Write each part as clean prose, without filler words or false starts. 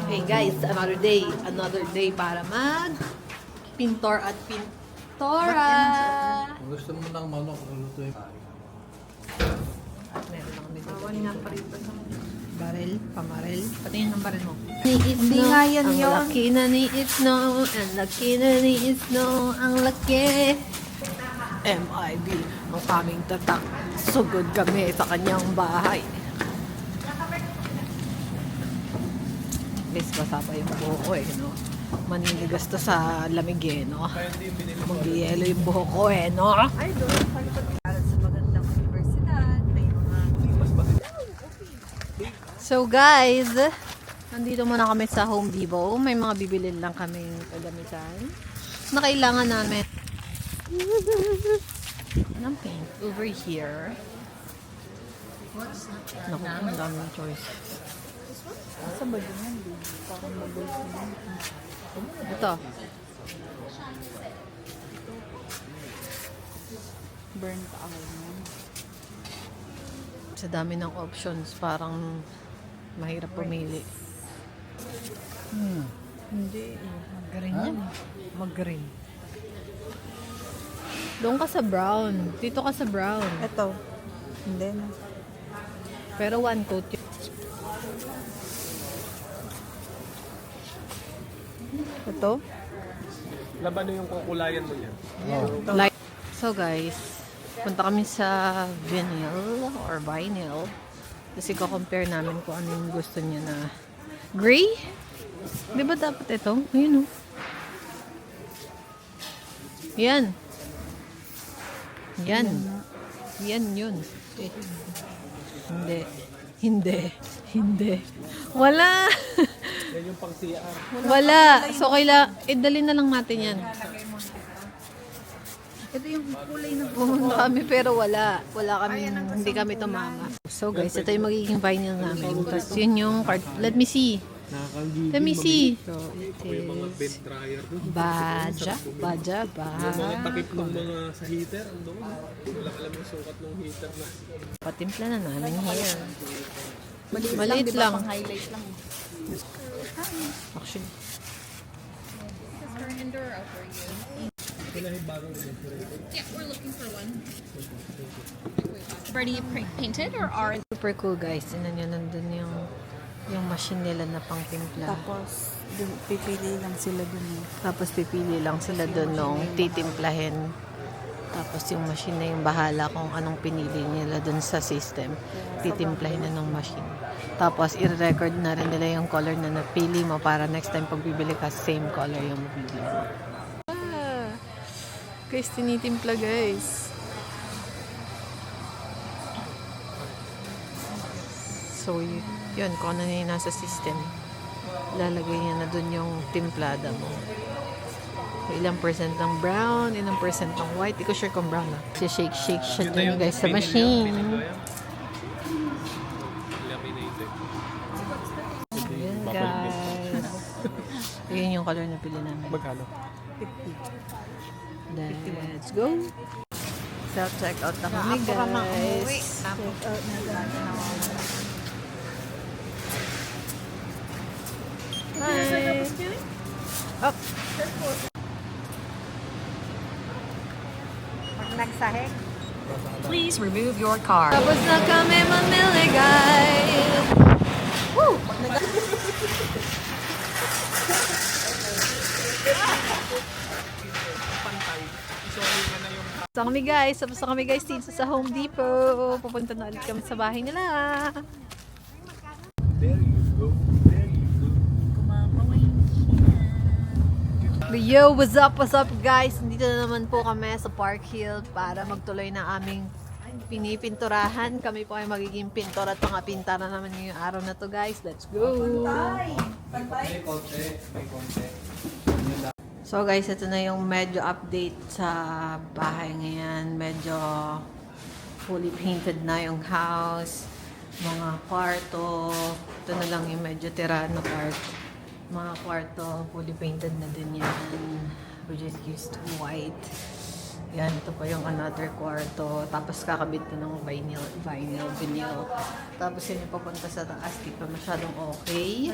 Hey guys, another day para pintor at pintora. Kung gusto mo ng manok, lulutuin tayo. At meron lang dito. Bawal nga pa rito sa Pamarel. Patingin ng baril mo. Hindi nga yan Ang yun. laki na ni Snow, ang laki na ni Snow, ang laki. MIB, ang aming tatak. Sugod kami sa kanyang bahay. Guys, basa pa yung buhok ko eh, no? Maninigas to sa lamig eh, no? Mag-yelo yung buhok ko eh, no? Ay, doon. Para sa magandang universidad. May mga... So guys, nandito muna kami sa Home Depot. May mga bibilin lang kaming kagamitan na kailangan namin. Anong paint? Over here. Naku, ang daming choice. Sa ba din yan? Parang mabay ko yan. Ito. Burnt almond. Sa dami ng options, parang mahirap pumili. Hindi. Mag-green yan. Mag-green. Doon ka sa brown. Dito ka sa brown. Ito. Hindi na. Pero one coat yun. Ito? Laban na yung kukulayan mo yan. Like, so guys, punta kami sa vinyl or vinyl. Kasi ko-compare namin kung ano yung gusto niya na gray. Di ba dapat ito? Ayun o. Yan. Yan. Yan yun. Eh. Hindi. Hindi. Hindi. Wala. Yan yung pang CR. Wala. So, idali na lang natin yan. Ito yung kulay na Pumunta kami pero wala. Wala kami, hindi kami tumama. So guys, ito yung magiging vinyl namin. Tapos yun yung card. Let me see. Nakakagigil. Let me see. So it Yung mga is bent dryer doon. Baja. Yung mga takip ng mga sa heater. Ano? Wala alam yung sukat ng heater na. Patimpla na namin here. Maliit, Maliit lang. Pang highlight lang. Actually. Sila yung bagong electric. Yeah, we're looking for one. Ready painted or are Super cool guys. Tinan nyo, nandun yung machine nila na pang timpla. Tapos, pipili lang sila dun eh. Tapos pipili lang sila doon nung titimplahin. Tapos yung machine na yung bahala kung anong pinili nila doon sa system. Titimplahin na ng machine. Tapos i-record na rin nila yung color na napili mo para next time pag bibili ka, same color yung mabibili mo. Guys, tinitimpla guys. So yun, kung ano na yung nasa system, lalagay niya na doon yung timplada mo. Ilang percent ng brown, ilang percent ng white. Di ko sure kung brown na. Shake nyo guys sa machine. Laminated. Ayan guys. Ayan yung color na pili namin. Magkano? Let's go. Self-check out na kami guys. Hi. Up. Pag nagsahig, please remove your car. Tapos na kami mamili guys. Woo! So kami guys, tapos na kami guys dito sa Home Depot. Pupunta na ulit kami sa bahay nila. There you go. There you go. Yo, what's up guys? Nandito na naman po kami sa Park Hill para magtuloy ng aming pinipinturahan. Kami po ay magiging pintor at pangapinta na naman yung araw na to guys. Let's go! May konti. So guys, ito na yung medyo update sa bahay ngayon. Medyo fully painted na yung house, mga kwarto. Ito na lang yung medyo tira na part. Mga kwarto, fully painted na din yan. We just used white. Yan, ito pa yung another kwarto. Tapos kakabit na ng vinyl. Tapos yun yung papunta sa taas. Di pa masyadong okay.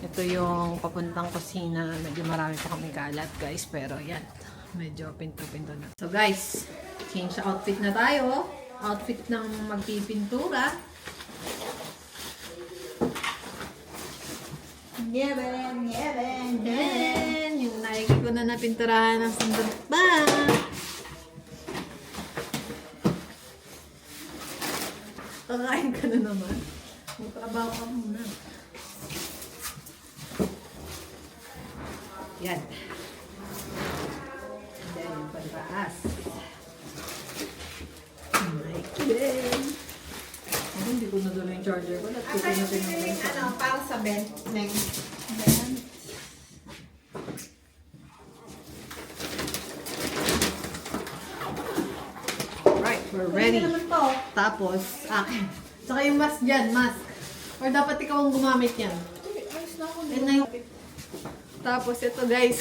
Ito yung papuntang kusina. Medyo marami pa kami kalat, guys. Pero yan, medyo pinto-pinto na. So guys, change outfit na tayo. Outfit ng magpipintura. Yeben. Yung Nike ko na napinturahan ng sandal pa. Kakain ka na naman. Magtrabaho ka muna. Yan. Then, yung pantaas. Nike din. Ako, hindi ko nadala yung charger ko. At ko na tinanggal sa... Para sa bed. Right, we're ready. Tapos, akin. Saka yung mask dyan, mask. Or dapat ikaw ang gumamit yan. Ayun na yung... Tapos, ito guys.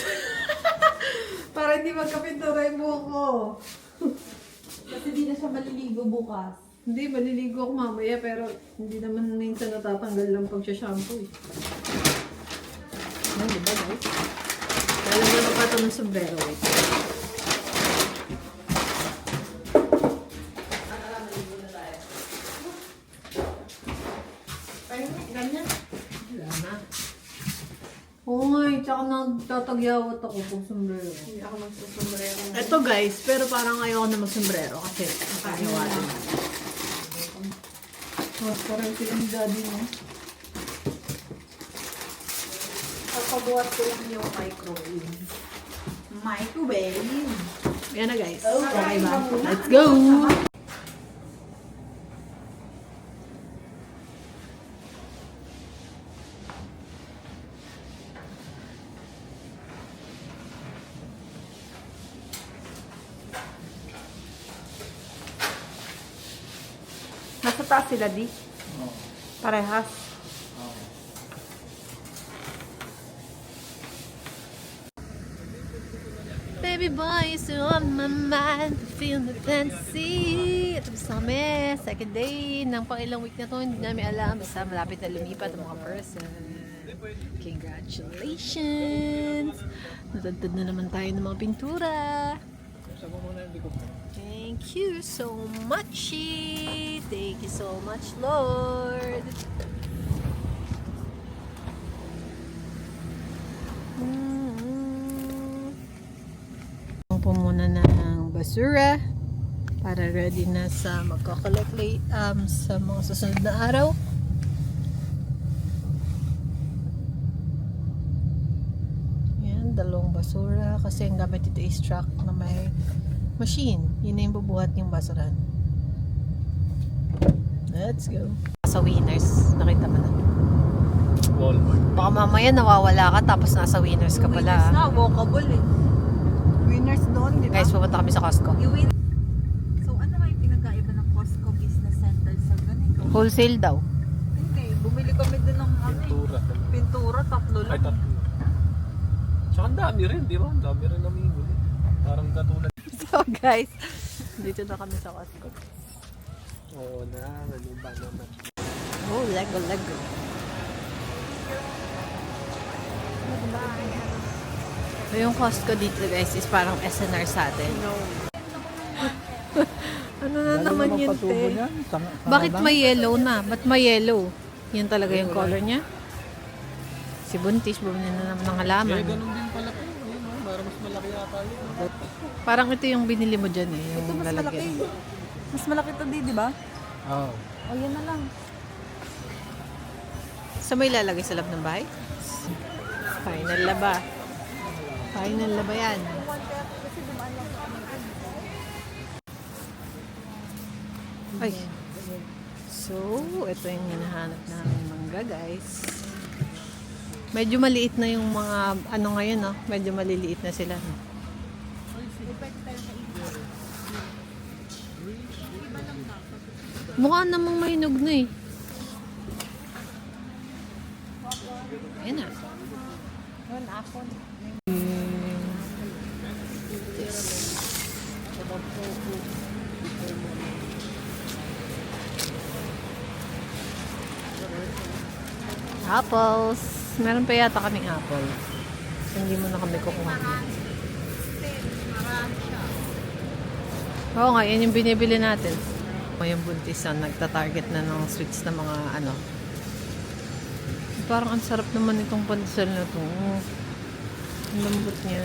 Para hindi magkapintura yung buhok ko. Kasi di na siya maliligo bukas. Hindi, maliligo ako mamaya, pero hindi naman minsan natatanggal lang pag shampoo eh. Ano, diba guys? Alam mo na pa ito ng sombrero, wait. Ganyan. Wala na. Oo nga eh, tsaka nagtatagyawat ako pag sombrero. Hindi ako magsusumbrero. Ito guys, pero parang ayoko na mag-sombrero kasi nakakawala na. Mas parang silang daddy mo. Papabuhat ko lang yung microwave. Microwave? Yan na guys. Okay ba? ba? Let's go! Nasa taas sila, di? Parehas. Baby boy is on my mind, feel the fantasy. Ito sa kami, second day ng pangilang week na to, hindi namin alam. Basta malapit na lumipat ang mga person. Congratulations! Natagtad na naman tayo ng mga pintura. Thank you so much. Thank you so much, Lord. Po muna ng basura para ready na sa magko-collect sa mga susunod na araw. Yan, dalawang basura kasi ang gamit ito is truck na may machine. Yun na yung bubuhat yung basuran. Let's go. Sa Winners, nakita mo na. Walmart. Baka mamaya nawawala ka tapos nasa Winners ka pala. Winners na, walkable eh. Winners doon, di ba? Guys, pupunta kami sa Costco. So, ano nga yung pinagkaiba ng Costco Business Center sa ganito? Wholesale daw. Hindi, bumili kami din ng Pintura. pintura, tatlo Ay, lang. tatlo. Tsaka ang dami rin, di ba? Ang dami rin namin yun. Parang katulad. So guys, dito na kami sa Costco. Oo na, naliba naman. Oh, Lego. So yung Costco dito guys is parang SNR sa atin. Ano na naman yun, te? Bakit may yellow na? Ba't may yellow? Yan talaga yung color niya? Si Buntis, bumili na naman ng halaman. Ganun din pala po. Ayun, oh, para mas malaki yata yun. Parang ito yung binili mo dyan eh, yung Ito mas malaki. lalagyan. Mas malaki to di ba? Oo. O, yan na lang. Sa may lalagay sa loob ng bahay? Final laba. Final laba yan. Ay. So, ito yung hinahanap namin mangga, guys. Medyo maliit na yung mga, ano ngayon, no? Medyo maliliit na sila. No? Mukha namang mahinog na eh. Ayan na. Apples. Meron pa yata kaming apple. Hindi mo na kami kukuha. Oo nga, yan yung binibili natin. Yung buntisan, nagta-target na ng sweets na mga ano. Parang ang sarap naman itong pandesal na to. Ang lambot niya.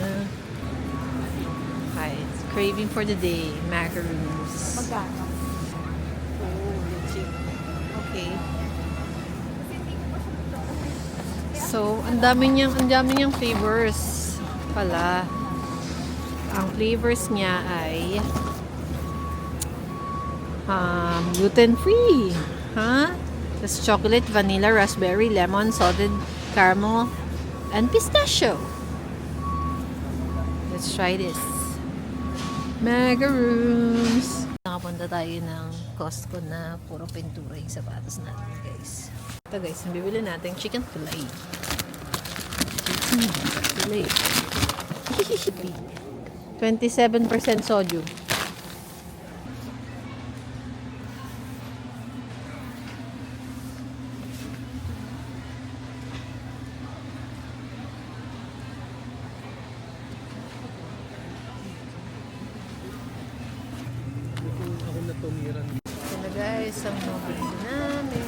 Okay, craving for the day. Macaroons. Magkano? Oh, legit. Okay. So, ang dami niyang flavors pala. Ang flavors niya ay gluten-free. Huh? There's chocolate, vanilla, raspberry, lemon, salted caramel, and pistachio. Let's try this. Macaroons. Nakapunta tayo ng Costco na puro pintura yung sapatos natin, guys. Ito guys, nabibili natin chicken fillet. Fillet. 27% sodium. Ako na tumiran. Ito na guys, ang mabili namin.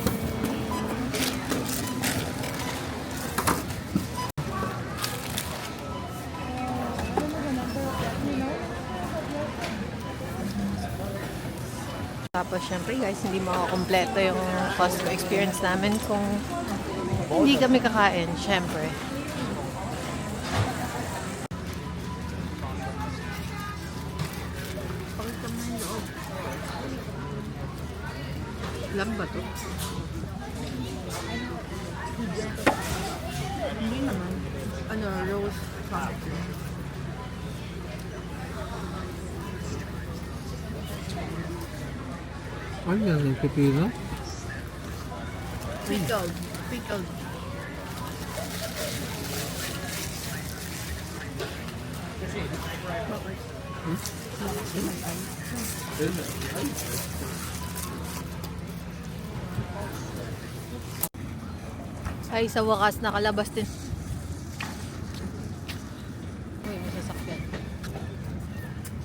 Tapos syempre guys, hindi makakompleto yung Costco experience namin kung hindi kami kakain, syempre. Pakita mo yung loob. Lam ba to? Hindi naman. Ano, rose something. Ano yan? Yung pipino? Pickled. Pickled. Ay, sa wakas, nakalabas din